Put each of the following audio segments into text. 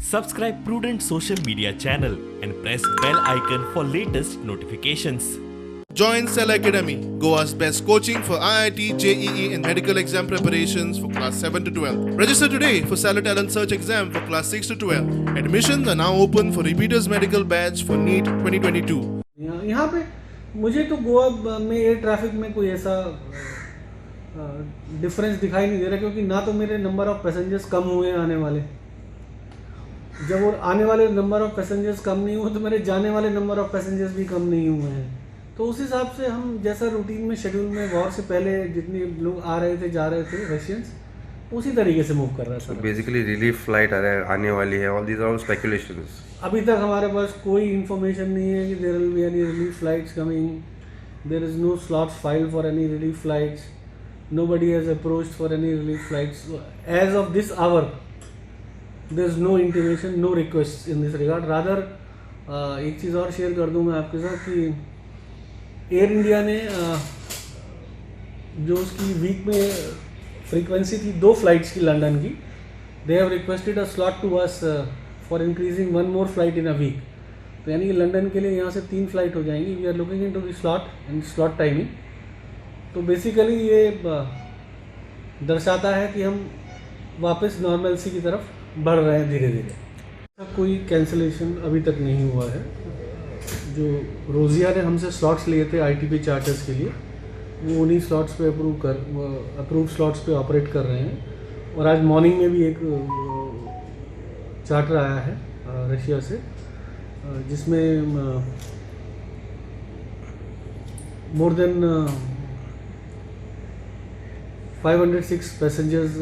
Subscribe Prudent social media channel and press bell icon for latest notifications. Join Cell Academy, Goa's best coaching for IIT, JEE and medical exam preparations for class 7 to 12. Register today for Cell Talent Search exam for class 6 to 12. Admissions are now open for repeaters medical batch for NEET 2022. यहाँ पे मुझे तो गोवा में air traffic में कोई ऐसा difference दिखाई नहीं दे रहा, क्योंकि ना तो मेरे नंबर ऑफ पैसेंजर्स कम हुए हैं आने वाले। जब वो आने वाले नंबर ऑफ पैसेंजर्स कम नहीं हुए तो मेरे जाने वाले नंबर ऑफ पैसेंजर्स भी कम नहीं हुए हैं। तो उस हिसाब से हम जैसा रूटीन में शेड्यूल में वॉर से पहले जितने लोग आ रहे थे जा रहे थे रशियंस, उसी तरीके से मूव कर रहा था। बेसिकली रिलीफ फ्लाइट आने वाली है, ऑल दीज आर स्पेकुलेशंस। अभी तक हमारे पास कोई इन्फॉर्मेशन नहीं है कि there will be any relief flights coming. There is no slots filed for any relief flights. Nobody has approached for any relief flights. As of this hour, there is no intimation, no requests in this regard. Rather, एक चीज़ और share कर दूँ मैं आपके साथ कि air India ने जो उसकी वीक में फ्रीक्वेंसी थी 2 फ्लाइट्स की लंदन की, they have requested a slot to us for increasing 1 more flight in a week. तो यानी कि लंदन के लिए यहाँ से 3 फ्लाइट हो जाएंगी। We are looking into the slot and slot timing. तो बेसिकली ये दर्शाता है कि हम वापस नॉर्मलसी की तरफ बढ़ रहे हैं धीरे धीरे। कोई कैंसिलेशन अभी तक नहीं हुआ है। जो रोज़िया ने हमसे स्लॉट्स लिए थे आईटीपी चार्टर्स के लिए, वो उन्हीं स्लॉट्स पे अप्रूव स्लॉट्स पे ऑपरेट कर रहे हैं। और आज मॉर्निंग में भी एक चार्टर आया है रशिया से, जिसमें मोर देन 506 पैसेंजर्स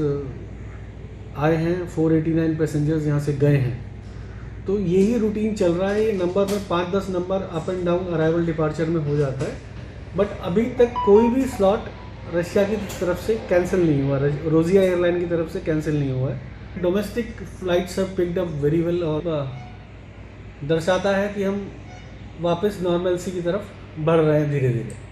आए हैं, 489 पैसेंजर्स यहाँ से गए हैं। तो यही रूटीन चल रहा है। ये नंबर में 5-10 number up and down arrival departure में हो जाता है, बट अभी तक कोई भी स्लॉट रशिया की तरफ से कैंसिल नहीं हुआ, रोज़िया एयरलाइन की तरफ से कैंसिल नहीं हुआ है। Domestic flights have picked up very well और दर्शाता है कि हम वापस नॉर्मलसी की तरफ बढ़ रहे हैं धीरे धीरे।